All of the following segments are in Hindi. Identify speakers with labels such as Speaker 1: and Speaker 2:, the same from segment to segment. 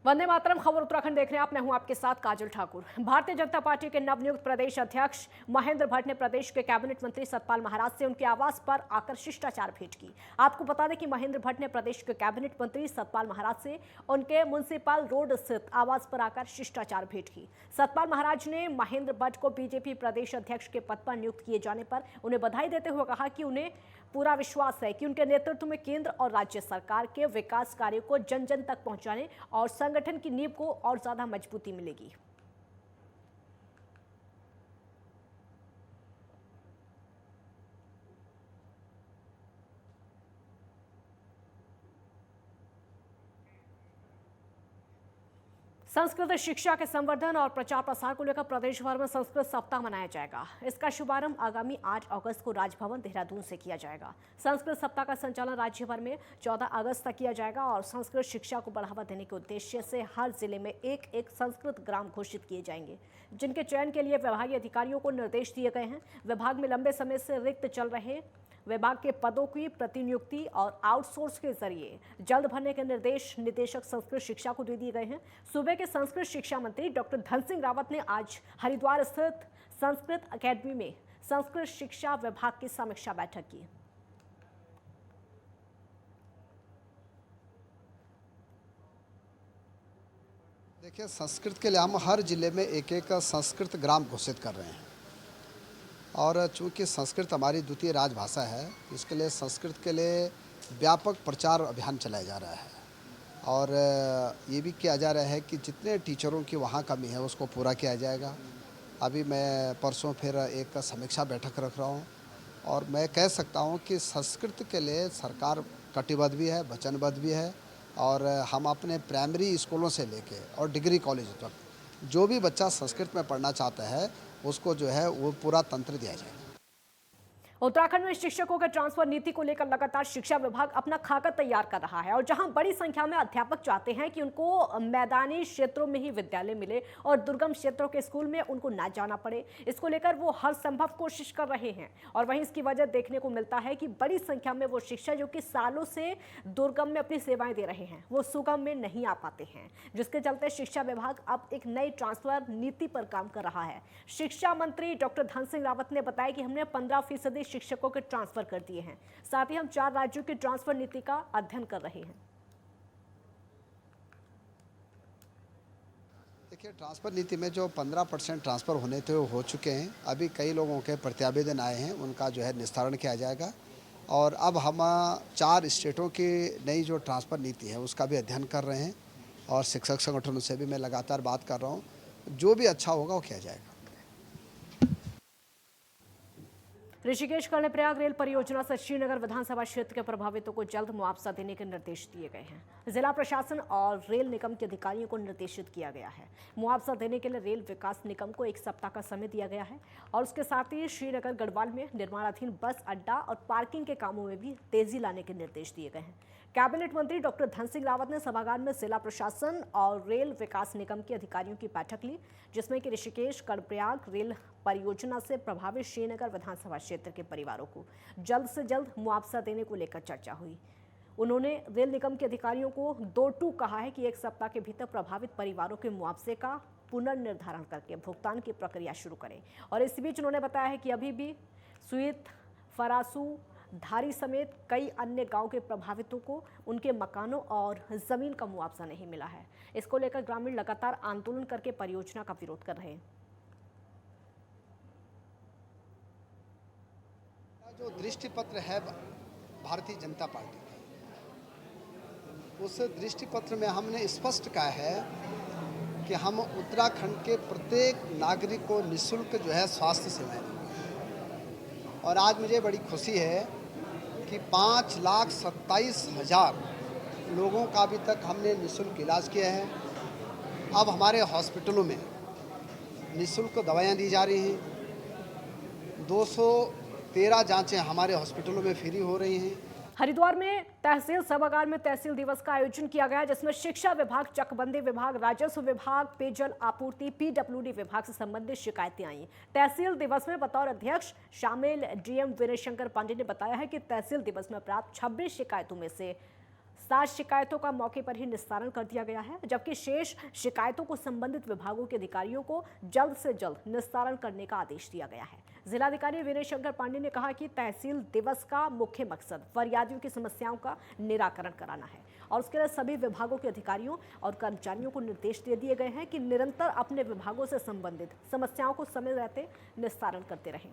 Speaker 1: वंदे मातरम। खबर उत्तराखंड देख रहे हैं आप। मैं हूं आपके साथ काजल ठाकुर। भारतीय जनता पार्टी के नवनियुक्त प्रदेश अध्यक्ष महेंद्र भट्ट ने प्रदेश के कैबिनेट मंत्री सतपाल महाराज से उनके आवास पर आकर शिष्टाचार भेंट की। आपको बता दें कि महेंद्र भट्ट ने प्रदेश के कैबिनेट मंत्री सतपाल महाराज से उनके म्युनिसिपल रोड स्थित आवास पर आकर शिष्टाचार भेंट की। सतपाल महाराज ने महेंद्र भट्ट को बीजेपी प्रदेश अध्यक्ष के पद पर नियुक्त किए जाने पर उन्हें बधाई देते हुए कहा कि उन्हें पूरा विश्वास है कि उनके नेतृत्व में केंद्र और राज्य सरकार के विकास कार्यों को जन जन तक पहुंचाने और संगठन की नींव को और ज्यादा मजबूती मिलेगी। संस्कृत शिक्षा के संवर्धन और प्रचार प्रसार को लेकर प्रदेश भर में संस्कृत सप्ताह मनाया जाएगा। इसका शुभारंभ आगामी 8 अगस्त को राजभवन देहरादून से किया जाएगा। संस्कृत सप्ताह का संचालन राज्य भर में 14 अगस्त तक किया जाएगा और संस्कृत शिक्षा को बढ़ावा देने के उद्देश्य से हर जिले में एक संस्कृत ग्राम घोषित किए जाएंगे, जिनके चयन के लिए विभागीय अधिकारियों को निर्देश दिए गए हैं। विभाग में लंबे समय से रिक्त चल रहे विभाग के पदों की प्रतिनियुक्ति और आउटसोर्स के जरिए जल्द भरने के निर्देश निदेशक संस्कृत शिक्षा को दे दिए गए हैं। सूबे के संस्कृत शिक्षा मंत्री डॉक्टर धन सिंह रावत ने आज हरिद्वार स्थित संस्कृत अकेडमी में संस्कृत शिक्षा विभाग की समीक्षा बैठक की।
Speaker 2: देखिए, संस्कृत के लिए हम हर जिले में एक संस्कृत ग्राम घोषित कर रहे हैं और चूंकि संस्कृत हमारी द्वितीय राजभाषा है, इसके लिए संस्कृत के लिए व्यापक प्रचार अभियान चलाया जा रहा है और ये भी किया जा रहा है कि जितने टीचरों की वहाँ कमी है उसको पूरा किया जाएगा। अभी मैं परसों फिर एक समीक्षा बैठक रख रहा हूँ और मैं कह सकता हूँ कि संस्कृत के लिए सरकार कटिबद्ध भी है, वचनबद्ध भी है और हम अपने प्राइमरी स्कूलों से लेके और डिग्री कॉलेज तक जो भी बच्चा संस्कृत में पढ़ना चाहता है उसको जो है वो पूरा तंत्र दिया जाएगा।
Speaker 1: उत्तराखंड में शिक्षकों के ट्रांसफर नीति को लेकर लगातार शिक्षा विभाग अपना खाका तैयार कर रहा है और जहां बड़ी संख्या में अध्यापक चाहते हैं कि उनको मैदानी क्षेत्रों में ही विद्यालय मिले और दुर्गम क्षेत्रों के स्कूल में उनको ना जाना पड़े, इसको लेकर वो हर संभव कोशिश कर रहे हैं और वहीं इसकी वजह देखने को मिलता है कि बड़ी संख्या में वो शिक्षक जो कि सालों से दुर्गम में अपनी सेवाएं दे रहे हैं वो सुगम में नहीं आ पाते हैं, जिसके चलते शिक्षा विभाग अब एक नई ट्रांसफर नीति पर काम कर रहा है। शिक्षा मंत्री डॉक्टर धन सिंह रावत ने बताया कि हमने 15% शिक्षकों के ट्रांसफर कर दिए हैं। साथ ही हम 4 राज्यों की ट्रांसफर नीति का अध्ययन कर रहे हैं।
Speaker 2: देखिए, ट्रांसफर नीति में जो 15% ट्रांसफर होने थे वो हो चुके हैं। अभी कई लोगों के प्रत्यावेदन आए हैं, उनका जो है निस्तारण किया जाएगा और अब हम 4 स्टेटों की नई जो ट्रांसफर नीति है उसका भी अध्ययन कर रहे हैं और शिक्षक संगठनों से भी मैं लगातार बात कर रहा हूँ। जो भी अच्छा होगा वो किया जाएगा।
Speaker 1: ऋषिकेश कर्णप्रयाग रेल परियोजना से श्रीनगर विधानसभा क्षेत्र के प्रभावितों को जल्द मुआवजा देने के निर्देश दिए गए हैं। जिला प्रशासन और रेल निगम के अधिकारियों को निर्देशित किया गया है। मुआवजा देने के लिए रेल विकास निगम को 1 सप्ताह का समय दिया गया है और उसके साथ ही श्रीनगर गढ़वाल में निर्माणाधीन बस अड्डा और पार्किंग के कामों में भी तेजी लाने के निर्देश दिए गए हैं। कैबिनेट मंत्री डॉक्टर धन सिंह रावत ने सभागार में जिला प्रशासन और रेल विकास निगम के अधिकारियों की बैठक ली, जिसमें कि ऋषिकेश कर्णप्रयाग रेल परियोजना से प्रभावित श्रीनगर विधानसभा क्षेत्र के परिवारों को जल्द से जल्द मुआवजा देने को लेकर चर्चा हुई। उन्होंने रेल निगम के अधिकारियों को 2 कहा है कि 1 सप्ताह के भीतर प्रभावित परिवारों के मुआवजे का पुनर्निर्धारण करके भुगतान की प्रक्रिया शुरू करें और इस बीच उन्होंने बताया है कि अभी भी सुईत, फरासू, धारी समेत कई अन्य गांव के प्रभावितों को उनके मकानों और जमीन का मुआवजा नहीं मिला है। इसको लेकर ग्रामीण लगातार आंदोलन करके परियोजना का विरोध कर रहे हैं।
Speaker 2: जो दृष्टि पत्र है भारतीय जनता पार्टी का, उस दृष्टि पत्र में हमने स्पष्ट कहा है कि हम उत्तराखंड के प्रत्येक नागरिक को निःशुल्क जो है स्वास्थ्य सेवाएं देंगे और आज मुझे बड़ी खुशी है कि 5,27,000 लोगों का अभी तक हमने निःशुल्क इलाज किया है। अब हमारे हॉस्पिटलों में निःशुल्क दवाइयाँ दी जा रही हैं। 213 जांचें हमारे हॉस्पिटलों में फ्री हो रही हैं।
Speaker 1: हरिद्वार में तहसील सभागार में तहसील दिवस का आयोजन किया गया, जिसमें शिक्षा विभाग, चकबंदी विभाग, राजस्व विभाग, पेयजल आपूर्ति, पीडब्ल्यूडी विभाग से संबंधित शिकायतें आई। तहसील दिवस में बतौर अध्यक्ष शामिल डीएम विनय शंकर पांडे ने बताया है कि तहसील दिवस में प्राप्त 26 शिकायतों में से 7 शिकायतों का मौके पर ही निस्तारण कर दिया गया है, जबकि शेष शिकायतों को संबंधित विभागों के अधिकारियों को जल्द से जल्द निस्तारण करने का आदेश दिया गया है। जिलाधिकारी विनय शंकर पांडे ने कहा कि तहसील दिवस का मुख्य मकसद फरियादियों की समस्याओं का निराकरण कराना है और उसके लिए सभी विभागों के अधिकारियों और कर्मचारियों को निर्देश दे दिए गए हैं कि निरंतर अपने विभागों से संबंधित समस्याओं को समय रहते निस्तारण करते रहें।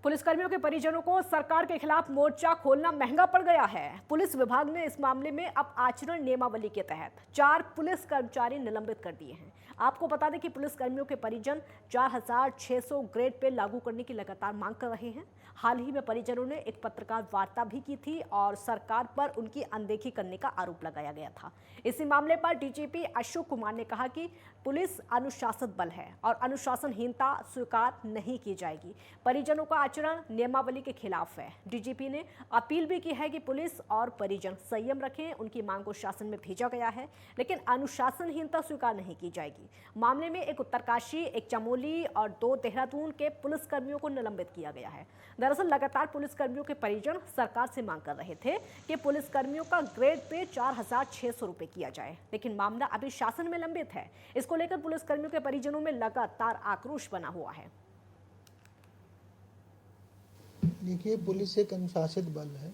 Speaker 1: पुलिसकर्मियों के परिजनों को सरकार के खिलाफ मोर्चा खोलना महंगा पड़ गया है। पुलिस विभाग ने इस मामले में अब आचरण नियमावली के तहत 4 पुलिस कर्मचारी निलंबित कर दिए हैं। आपको बता दें कि पुलिसकर्मियों के परिजन 4600 ग्रेड पे लागू करने की लगातार मांग कर रहे हैं। हाल ही में परिजनों ने एक पत्रकार वार्ता भी की थी और सरकार पर उनकी अनदेखी करने का आरोप लगाया गया था। इसी मामले पर डीजीपी अशोक कुमार ने कहा कि पुलिस अनुशासित बल है और अनुशासनहीनता स्वीकार नहीं की जाएगी। परिजनों का आचरण नियमावली के खिलाफ है। डीजीपी ने अपील भी की है कि पुलिस और परिजन संयम रखें। उनकी मांग को शासन में भेजा गया है, लेकिन अनुशासनहीनता स्वीकार नहीं की जाएगी। मामले में एक उत्तरकाशी, एक चमोली और 2 देहरादून के पुलिसकर्मियों को निलंबित किया गया है। दरअसल लगातार पुलिसकर्मियों के परिजन सरकार से मांग कर रहे थे कि पुलिसकर्मियों का ग्रेड पे 4600 रुपए किया जाए, लेकिन मामला अभी शासन में लंबित है। इसको लेकर पुलिसकर्मियों के परिजनों में लगातार आक्रोश बना हुआ है।
Speaker 3: देखिए, पुलिस एक अनुशासित बल है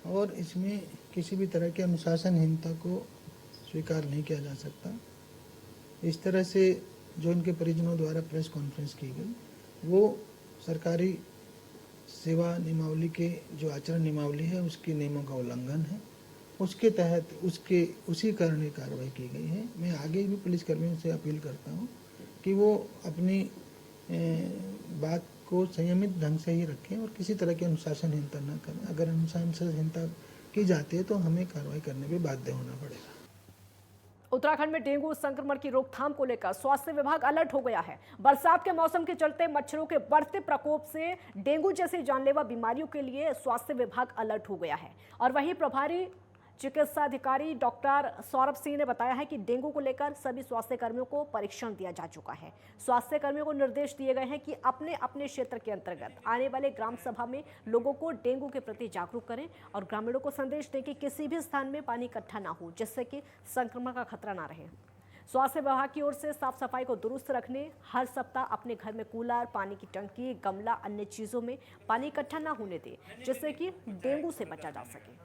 Speaker 3: और इसमें किसी भी तरह की अनुशासनहीनता को स्वीकार नहीं किया जा सकता। इस तरह से जो इनके परिजनों द्वारा प्रेस कॉन्फ्रेंस की गई, वो सरकारी सेवा नियमावली के जो आचरण नियमावली है उसके नियमों का उल्लंघन है। उसके तहत उसी कारण ये कार्रवाई की गई है। मैं आगे भी पुलिसकर्मियों से अपील करता हूँ कि वो अपनी बात को संयमित ढंग से ही रखें और किसी तरह की अनुशासनहीनता न करें। अगर अनुशासनहीनता की जाती है तो हमें कार्रवाई करने पे बाध्य होना पड़ेगा।
Speaker 1: उत्तराखंड में डेंगू संक्रमण की रोकथाम को लेकर स्वास्थ्य विभाग अलर्ट हो गया है। बरसात के मौसम के चलते मच्छरों के बढ़ते प्रकोप से डेंगू जैसी जानलेवा बीमारियों के लिए स्वास्थ्य विभाग अलर्ट हो गया है। और वहीं प्रभारी चिकित्सा अधिकारी डॉक्टर सौरभ सिंह ने बताया है कि डेंगू को लेकर सभी स्वास्थ्य कर्मियों को परीक्षण दिया जा चुका है। स्वास्थ्य कर्मियों को निर्देश दिए गए हैं कि अपने अपने क्षेत्र के अंतर्गत आने वाले ग्राम सभा में लोगों को डेंगू के प्रति जागरूक करें और ग्रामीणों को संदेश दें कि किसी भी स्थान में पानी इकट्ठा ना हो, जिससे कि संक्रमण का खतरा ना रहे। स्वास्थ्य विभाग की ओर से साफ सफाई को दुरुस्त रखने, हर सप्ताह अपने घर में कूलर, पानी की टंकी, गमला, अन्य चीजों में पानी इकट्ठा ना होने दें, जिससे कि डेंगू से बचा जा सके।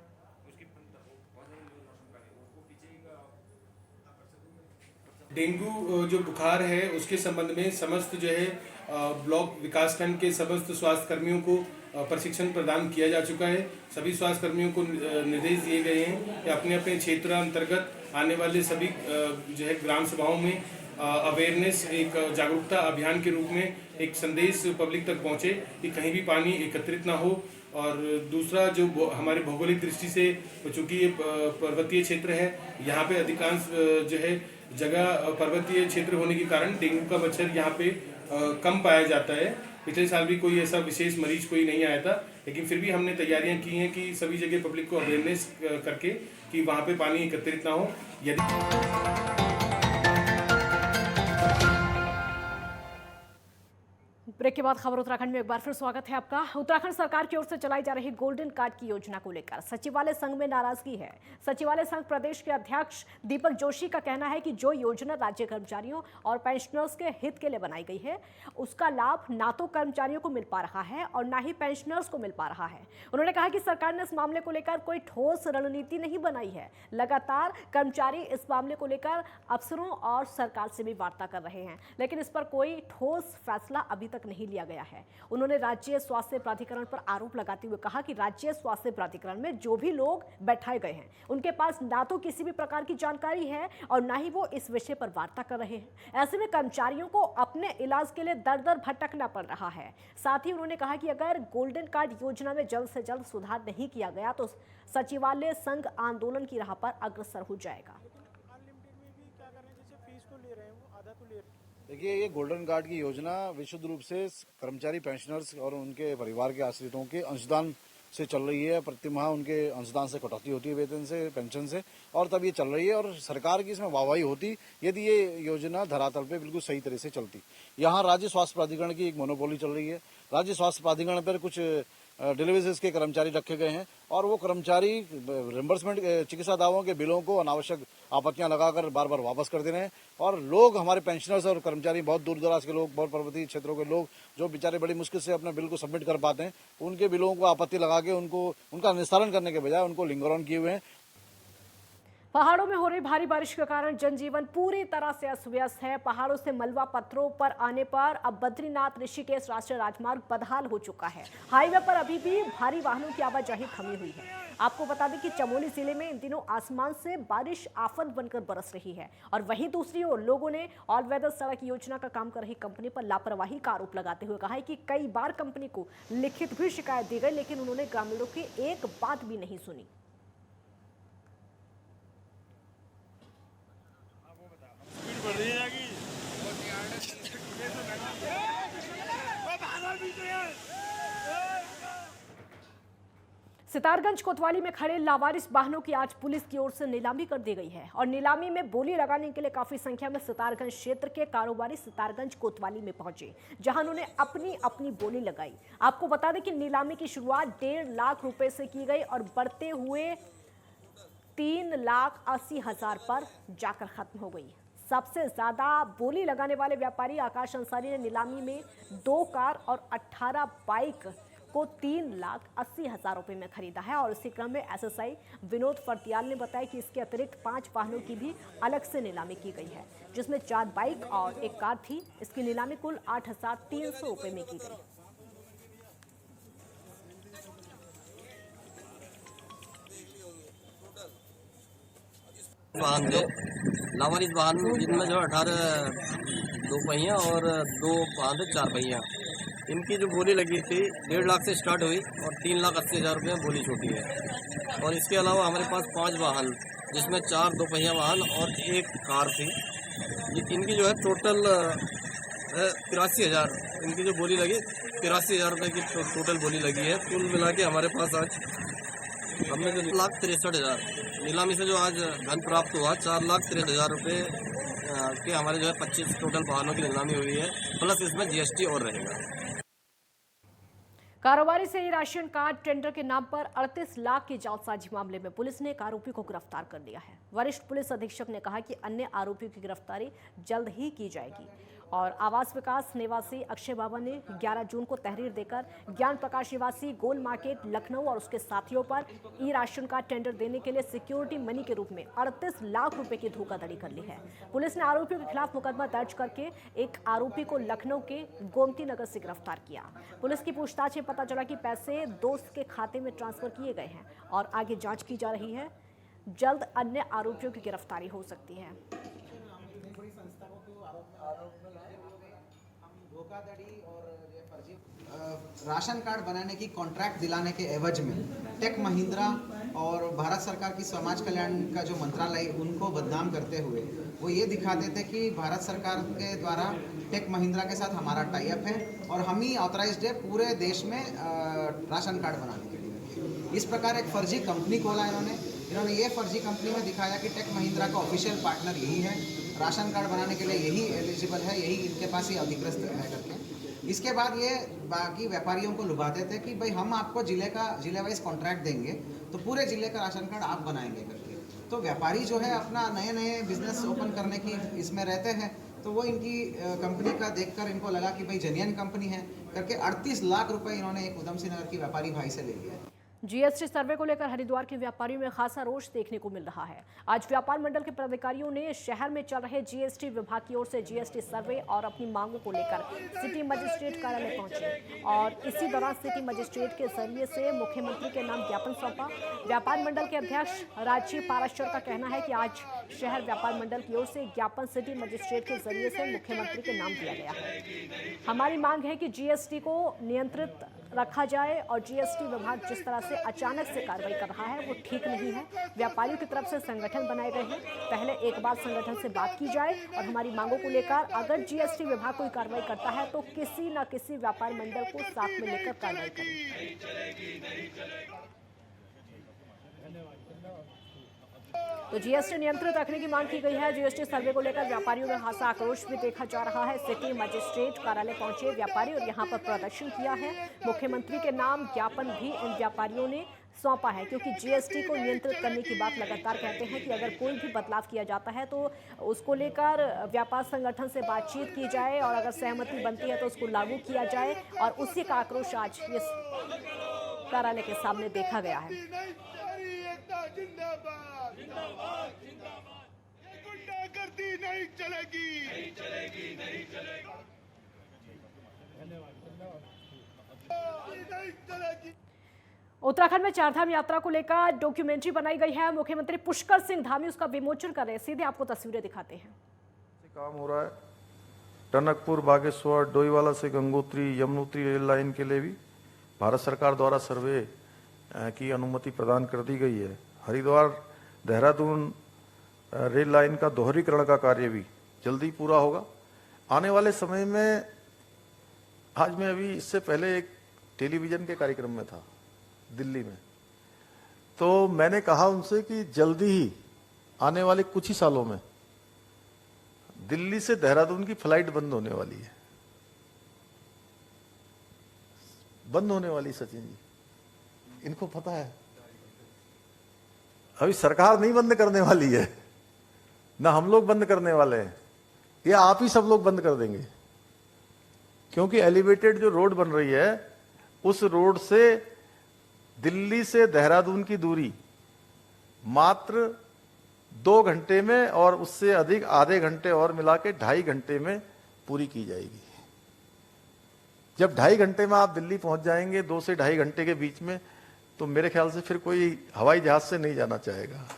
Speaker 4: डेंगू जो बुखार है उसके संबंध में समस्त जो है ब्लॉक विकासखंड के समस्त स्वास्थ्य कर्मियों को प्रशिक्षण प्रदान किया जा चुका है। सभी स्वास्थ्य कर्मियों को निर्देश दिए गए हैं कि अपने अपने क्षेत्र अंतर्गत आने वाले सभी जो है ग्राम सभाओं में अवेयरनेस, एक जागरूकता अभियान के रूप में एक संदेश पब्लिक तक पहुंचे कि कहीं भी पानी एकत्रित ना हो। और दूसरा, जो हमारे भौगोलिक दृष्टि से चूँकि ये पर्वतीय क्षेत्र है, यहाँ पे अधिकांश जो है जगह पर्वतीय क्षेत्र होने के कारण डेंगू का मच्छर यहाँ पे कम पाया जाता है। पिछले साल भी कोई ऐसा विशेष मरीज कोई नहीं आया था, लेकिन फिर भी हमने तैयारियां की हैं कि सभी जगह पब्लिक को अवेयरनेस करके कि वहाँ पे पानी एकत्रित ना हो। यदि
Speaker 1: ब्रेक के बाद खबर उत्तराखंड में एक बार फिर स्वागत है आपका। उत्तराखंड सरकार की ओर से चलाई जा रही गोल्डन कार्ड की योजना को लेकर सचिवालय संघ में नाराजगी है। सचिवालय संघ प्रदेश के अध्यक्ष दीपक जोशी का कहना है कि जो योजना राज्य कर्मचारियों और पेंशनर्स के हित के लिए बनाई गई है, उसका लाभ ना तो कर्मचारियों को मिल पा रहा है और ना ही पेंशनर्स को मिल पा रहा है। उन्होंने कहा कि सरकार ने इस मामले को लेकर कोई ठोस रणनीति नहीं बनाई है। लगातार कर्मचारी इस मामले को लेकर अफसरों और सरकार से भी वार्ता कर रहे हैं, लेकिन इस पर कोई ठोस फैसला अभी तक नहीं लिया गया है। उन्होंने राज्य स्वास्थ्य प्राधिकरण पर आरोप लगाते हुए कहा कि राज्य स्वास्थ्य प्राधिकरण में जो भी लोग बैठाए गए हैं, उनके पास ना तो किसी भी प्रकार की जानकारी है और ना ही वो इस विषय पर वार्ता कर रहे हैं। ऐसे में कर्मचारियों को अपने इलाज के लिए दर दर भटकना पड़ रहा है। साथ ही उन्होंने कहा कि अगर गोल्डन कार्ड योजना में जल्द से जल्द सुधार नहीं किया गया तो सचिवालय संघ आंदोलन की राह पर अग्रसर हो जाएगा।
Speaker 5: देखिए, ये गोल्डन कार्ड की योजना विशुद्ध रूप से कर्मचारी, पेंशनर्स और उनके परिवार के आश्रितों के अंशदान से चल रही है। प्रतिमाह उनके अंशदान से कटौती होती है, वेतन से, पेंशन से, और तब ये चल रही है। और सरकार की इसमें वाहवाही होती यदि ये योजना धरातल पे बिल्कुल सही तरह से चलती। यहाँ राज्य स्वास्थ्य प्राधिकरण की एक मोनोपोली चल रही है, राज्य स्वास्थ्य प्राधिकरण पर कुछ डिलीवरीज के कर्मचारी रखे गए हैं और वो कर्मचारी रिम्बर्समेंट चिकित्सा दावों के बिलों को अनावश्यक आपत्तियां लगाकर बार बार वापस कर दे रहे हैं। और लोग, हमारे पेंशनर्स और कर्मचारी, बहुत दूर दराज के लोग, बहुत पर्वतीय क्षेत्रों के लोग जो बेचारे बड़ी मुश्किल से अपने बिल को सबमिट कर पाते हैं, उनके बिलों को आपत्ति लगा के उनका निस्तारण करने के बजाय उनको लिंगर ऑन किए हुए हैं।
Speaker 1: पहाड़ों में हो रही भारी बारिश के कारण जनजीवन पूरी तरह से अस्त व्यस्त है। पहाड़ों से मलबा पत्थरों पर आने पर अब बद्रीनाथ ऋषिकेश राष्ट्रीय राजमार्ग बदहाल हो चुका है। हाईवे पर अभी भी भारी वाहनों की आवाजाही थमी हुई है। आपको बता दें कि चमोली जिले में इन दिनों आसमान से बारिश आफत बनकर बरस रही है और वहीं दूसरी ओर लोगों ने ऑल वेदर सड़क योजना का काम कर रही कंपनी पर लापरवाही का आरोप लगाते हुए कहा है कि कई बार कंपनी को लिखित भी शिकायत दी गई, लेकिन उन्होंने ग्रामीणों की एक बात भी नहीं सुनी। सितारगंज कोतवाली में खड़े लावारिस वाहनों की आज पुलिस की ओर से नीलामी कर दी गई है और नीलामी में बोली लगाने के लिए काफी संख्या में सितारगंज क्षेत्र के कारोबारी सितारगंज कोतवाली में पहुंचे, जहां उन्होंने अपनी अपनी बोली लगाई। आपको बता दें कि नीलामी की शुरुआत 1.5 लाख रुपए से की गई और बढ़ते हुए 3,80,000 पर जाकर खत्म हो गई। सबसे ज्यादा बोली लगाने वाले व्यापारी आकाश अंसारी ने नीलामी में 2 कार और 18 बाइक को 3,80,000 रुपए में खरीदा है और इसी क्रम में एसएसआई विनोद फर्तियाल ने बताया कि इसके अतिरिक्त 5 वाहनों की भी अलग से नीलामी की गई है, जिसमें 4 बाइक और 1 कार थी। इसकी नीलामी कुल 8,300 रुपए में की गई।
Speaker 6: वाहन थे लावारिस वाहन, जिनमें जो 18 2 पहिया और 2 वाहन थे 4 पहिया। इनकी जो बोली लगी थी 1.5 लाख से स्टार्ट हुई और 3,80,000 रुपये बोली छूटी है। और इसके अलावा हमारे पास 5 वाहन, जिसमें 4 2 पहिया वाहन और 1 कार थी। इनकी जो है टोटल 83,000 इनकी जो बोली लगी, 83,000 रुपये की टोटल बोली लगी है। कुल मिला के हमारे पास आज हमने जो 1,63,000 नीलामी से जो आज धन प्राप्त हुआ, 4,63,000 रुपये के हमारे जो है 25 टोटल वाहनों की नीलामी हुई है, प्लस इसमें जीएसटी और रहेगा।
Speaker 1: कारोबारी से राशन कार्ड टेंडर के नाम पर 38 लाख की जालसाजी मामले में पुलिस ने एक आरोपी को गिरफ्तार कर लिया है। वरिष्ठ पुलिस अधीक्षक ने कहा कि अन्य आरोपियों की गिरफ्तारी जल्द ही की जाएगी। और आवास विकास निवासी अक्षय बाबा ने 11 जून को तहरीर देकर ज्ञान प्रकाश निवासी गोल मार्केट लखनऊ और उसके साथियों पर ई राशन कार्ड टेंडर देने के लिए सिक्योरिटी मनी के रूप में 38 लाख रुपए की धोखाधड़ी कर ली है। पुलिस ने आरोपियों के खिलाफ मुकदमा दर्ज करके एक आरोपी को लखनऊ के गोमती नगर से गिरफ्तार किया। पुलिस की पूछताछ में पता चला कि पैसे दोस्त के खाते में ट्रांसफर किए गए हैं और आगे जांच की जा रही है। जल्द अन्य आरोपियों की गिरफ्तारी हो सकती है।
Speaker 7: राशन कार्ड बनाने की कॉन्ट्रैक्ट दिलाने के एवज में टेक महिंद्रा और भारत सरकार की समाज कल्याण का जो मंत्रालय, उनको बदनाम करते हुए वो ये दिखाते थे कि भारत सरकार के द्वारा टेक महिंद्रा के साथ हमारा टाई अप है और हम ही ऑथराइज्ड है पूरे देश में राशन कार्ड बनाने के लिए। इस प्रकार एक फर्जी कंपनी खोला इन्होंने ये फर्जी कंपनी में दिखाया कि टेक महिंद्रा का ऑफिशियल पार्टनर यही है, राशन कार्ड बनाने के लिए यही एलिजिबल है, यही इनके पास ही अधिग्रस्त है करके। इसके बाद ये बाकी व्यापारियों को लुभाते थे कि भाई हम आपको जिले वाइज कॉन्ट्रैक्ट देंगे तो पूरे जिले का राशन कार्ड आप बनाएंगे करके। तो व्यापारी जो है अपना नए बिजनेस ओपन करने की इसमें रहते हैं, तो वो इनकी कंपनी का देखकर इनको लगा कि भाई जेन्युइन कंपनी है करके 38 लाख रुपए इन्होंने एक उधम सिंह नगर की व्यापारी भाई से ले लिया।
Speaker 1: जीएसटी सर्वे को लेकर हरिद्वार के व्यापारियों में खासा रोष देखने को मिल रहा है। आज व्यापार मंडल के पदाधिकारियों ने शहर में चल रहे जीएसटी विभाग की ओर से जीएसटी सर्वे और अपनी मांगों को लेकर सिटी मजिस्ट्रेट कार्यालय पहुंचे और इसी दौरान सिटी मजिस्ट्रेट के जरिए से मुख्यमंत्री के नाम ज्ञापन सौंपा। व्यापार मंडल के अध्यक्ष राजीव पाराशर का कहना है कि आज शहर व्यापार मंडल की ओर से ज्ञापन सिटी मजिस्ट्रेट के जरिए से मुख्यमंत्री के नाम दिया गया है। हमारी मांग है कि जीएसटी को नियंत्रित रखा जाए और जीएसटी विभाग जिस तरह से अचानक से कार्रवाई कर रहा है वो ठीक नहीं है। व्यापारियों की तरफ से संगठन बनाए गए हैं, पहले एक बार संगठन से बात की जाए और हमारी मांगों को लेकर अगर जीएसटी विभाग कोई कार्रवाई करता है तो किसी न किसी व्यापार मंडल को साथ में लेकर कार्रवाई करें। तो जीएसटी नियंत्रित रखने की मांग की गई है। जीएसटी सर्वे को लेकर व्यापारियों में खासा आक्रोश भी देखा जा रहा है। सिटी मजिस्ट्रेट कार्यालय पहुंचे व्यापारी और यहां पर प्रदर्शन किया है। मुख्यमंत्री के नाम ज्ञापन भी इन व्यापारियों ने सौंपा है, क्योंकि जीएसटी को नियंत्रित करने की बात लगातार कहते हैं कि अगर कोई भी बदलाव किया जाता है तो उसको लेकर व्यापार संगठन से बातचीत की जाए और अगर सहमति बनती है तो उसको लागू किया जाए। और उसी का आक्रोश आज इस कार्यालय के सामने देखा गया है।
Speaker 8: गुंडागर्दी नहीं चलेगी, नहीं चलेगी, नहीं चलेगी, नहीं चलेगी।
Speaker 1: उत्तराखंड में चारधाम यात्रा को लेकर डॉक्यूमेंट्री बनाई गई है। मुख्यमंत्री पुष्कर सिंह धामी उसका विमोचन कर रहे हैं। सीधे आपको तस्वीरें दिखाते हैं।
Speaker 9: काम हो रहा है। टनकपुर, बागेश्वर, डोईवाला से गंगोत्री, यमुनोत्री रेल लाइन के लिए भी भारत सरकार द्वारा सर्वे की अनुमति प्रदान कर दी गई है। हरिद्वार देहरादून रेल लाइन का दोहरीकरण का कार्य भी जल्दी पूरा होगा। आने वाले समय में, आज मैं अभी इससे पहले एक टेलीविजन के कार्यक्रम में था दिल्ली में, तो मैंने कहा उनसे कि जल्दी ही आने वाले कुछ ही सालों में दिल्ली से देहरादून की फ्लाइट बंद होने वाली है। बंद होने वाली, सचिन जी, इनको पता है। अभी सरकार नहीं बंद करने वाली है, ना हम लोग बंद करने वाले हैं, ये आप ही सब लोग बंद कर देंगे। क्योंकि एलिवेटेड जो रोड बन रही है, उस रोड से दिल्ली से देहरादून की दूरी मात्र 2 घंटे में और उससे अधिक आधे घंटे और मिला के 2.5 घंटे में पूरी की जाएगी। जब 2.5 घंटे में आप दिल्ली पहुंच जाएंगे, 2 से 2.5 घंटे के बीच में, तो मेरे ख्याल से फिर कोई हवाई जहाज से नहीं जाना चाहेगा।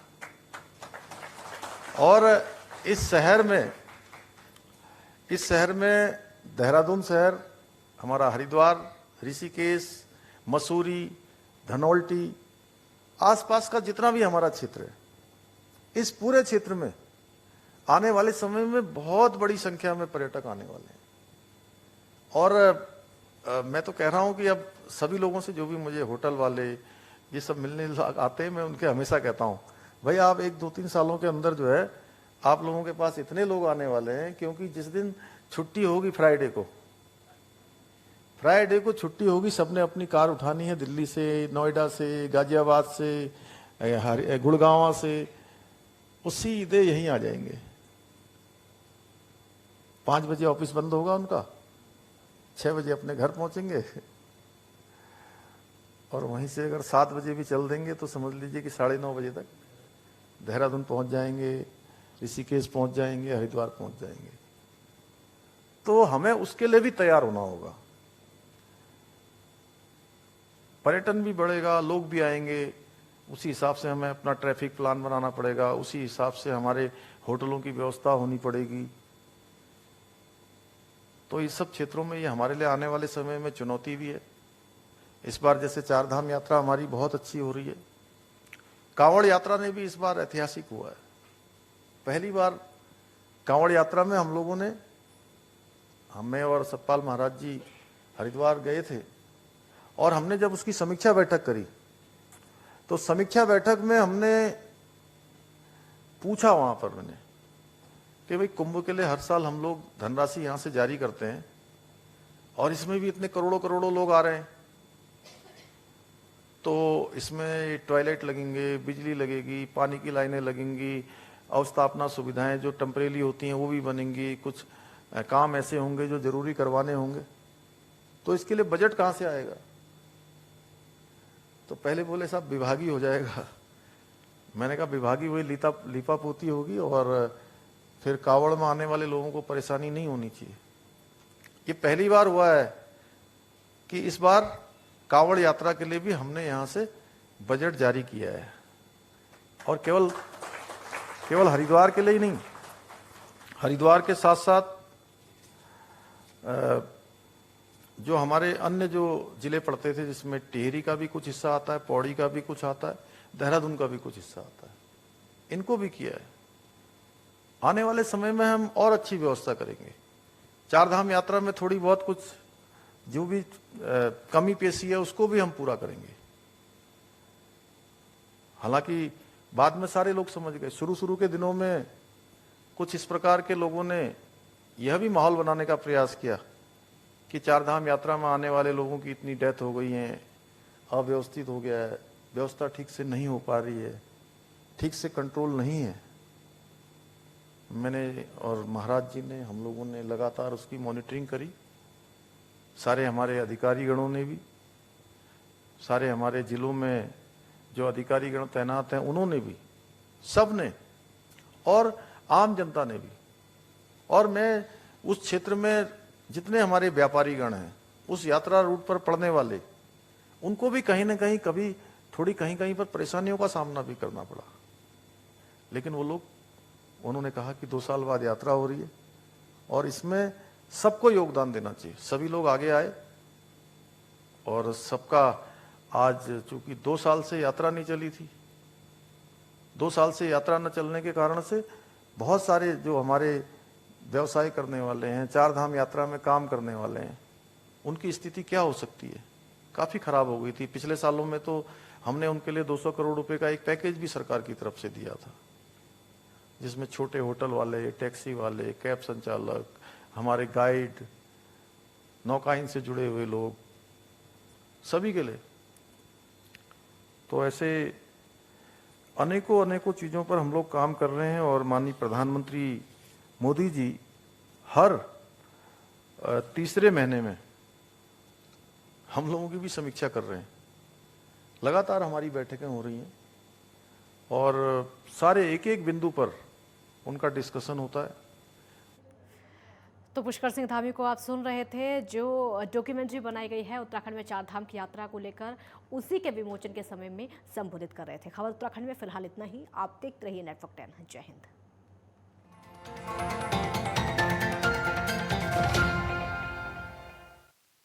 Speaker 9: और इस शहर में देहरादून शहर, हमारा हरिद्वार, ऋषिकेश, मसूरी, धनौल्टी, आसपास का जितना भी हमारा क्षेत्र है, इस पूरे क्षेत्र में आने वाले समय में बहुत बड़ी संख्या में पर्यटक आने वाले हैं। और मैं तो कह रहा हूं कि अब सभी लोगों से, जो भी मुझे होटल वाले ये सब मिलने आते हैं, मैं उनके हमेशा कहता हूं, भाई आप 1-2-3 सालों के अंदर जो है, आप लोगों के पास इतने लोग आने वाले हैं, क्योंकि जिस दिन छुट्टी होगी फ्राइडे को छुट्टी होगी, सबने अपनी कार उठानी है दिल्ली से, नोएडा से, गाजियाबाद से, गुड़गांव से, उसी सीधे यहीं आ जाएंगे। 5 बजे ऑफिस बंद होगा उनका, 6 बजे अपने घर पहुंचेंगे, और वहीं से अगर 7 बजे भी चल देंगे तो समझ लीजिए कि 9:30 बजे तक देहरादून पहुंच जाएंगे, ऋषिकेश पहुंच जाएंगे, हरिद्वार पहुंच जाएंगे। तो हमें उसके लिए भी तैयार होना होगा। पर्यटन भी बढ़ेगा, लोग भी आएंगे, उसी हिसाब से हमें अपना ट्रैफिक प्लान बनाना पड़ेगा, उसी हिसाब से हमारे होटलों की व्यवस्था होनी पड़ेगी। तो इस सब क्षेत्रों में ये हमारे लिए आने वाले समय में चुनौती भी है। इस बार जैसे चारधाम यात्रा हमारी बहुत अच्छी हो रही है, कांवड़ यात्रा ने भी इस बार ऐतिहासिक हुआ है। पहली बार कांवड़ यात्रा में हम लोगों ने, मैं और सतपाल महाराज जी हरिद्वार गए थे, और हमने जब उसकी समीक्षा बैठक करी, तो समीक्षा बैठक में हमने पूछा वहां पर मैंने कि भाई कुंभ के लिए हर साल हम लोग धनराशि यहां से जारी करते हैं, और इसमें भी इतने करोड़ों करोड़ों लोग आ रहे हैं, तो इसमें टॉयलेट लगेंगे, बिजली लगेगी, पानी की लाइनें लगेंगी, अवस्थापना सुविधाएं जो टेम्परेरी होती हैं वो भी बनेंगी, कुछ काम ऐसे होंगे जो जरूरी करवाने होंगे, तो इसके लिए बजट कहां से आएगा? तो पहले बोले साहब विभागी हो जाएगा। मैंने कहा विभागी वही लीपा पोती होगी, और फिर कावड़ में आने वाले लोगों को परेशानी नहीं होनी चाहिए। ये पहली बार हुआ है कि इस बार कावड़ यात्रा के लिए भी हमने यहां से बजट जारी किया है, और केवल हरिद्वार के लिए ही नहीं, हरिद्वार के साथ साथ जो हमारे अन्य जो जिले पड़ते थे, जिसमें टिहरी का भी कुछ हिस्सा आता है, पौड़ी का भी कुछ आता है, देहरादून का भी कुछ हिस्सा आता है, इनको भी किया है। आने वाले समय में हम और अच्छी व्यवस्था करेंगे। चारधाम यात्रा में थोड़ी बहुत कुछ जो भी कमी पेशी है उसको भी हम पूरा करेंगे। हालांकि बाद में सारे लोग समझ गए। शुरू के दिनों में कुछ इस प्रकार के लोगों ने यह भी माहौल बनाने का प्रयास किया कि चारधाम यात्रा में आने वाले लोगों की इतनी डेथ हो गई है, अव्यवस्थित हो गया है, व्यवस्था ठीक से नहीं हो पा रही है, ठीक से कंट्रोल नहीं है। मैंने और महाराज जी ने, हम लोगों ने लगातार उसकी मॉनिटरिंग करी। सारे हमारे अधिकारीगणों ने भी, सारे हमारे जिलों में जो अधिकारीगण तैनात हैं उन्होंने भी, सब ने, और आम जनता ने भी। और मैं उस क्षेत्र में जितने हमारे व्यापारीगण हैं, उस यात्रा रूट पर पड़ने वाले, उनको भी कहीं ना कहीं कभी थोड़ी कहीं पर परेशानियों का सामना भी करना पड़ा। लेकिन वो लोग, उन्होंने कहा कि 2 साल बाद यात्रा हो रही है और इसमें सबको योगदान देना चाहिए। सभी लोग आगे आए और सबका आज, चूंकि 2 साल से यात्रा नहीं चली थी, 2 साल से यात्रा न चलने के कारण से बहुत सारे जो हमारे व्यवसाय करने वाले हैं, चारधाम यात्रा में काम करने वाले हैं, उनकी स्थिति क्या हो सकती है, काफ़ी खराब हो गई थी। पिछले सालों में तो हमने उनके लिए 200 करोड़ रुपए का एक पैकेज भी सरकार की तरफ से दिया था, जिसमें छोटे होटल वाले, टैक्सी वाले, कैब संचालक, हमारे गाइड, नौकायन से जुड़े हुए लोग, सभी के लिए। तो ऐसे अनेकों चीज़ों पर हम लोग काम कर रहे हैं। और माननीय प्रधानमंत्री मोदी जी हर तीसरे महीने में हम लोगों की भी समीक्षा कर रहे हैं। लगातार हमारी बैठकें हो रही हैं और सारे एक बिंदु पर उनका डिस्कशन होता है।
Speaker 1: तो पुष्कर सिंह धामी को आप सुन रहे थे, जो डॉक्यूमेंट्री बनाई गई है उत्तराखंड में चारधाम की यात्रा को लेकर, उसी के विमोचन के समय में संबोधित कर रहे थे। खबर उत्तराखंड में फिलहाल इतना ही। आप देखते रहिए नेटवर्क 10। जय हिंद।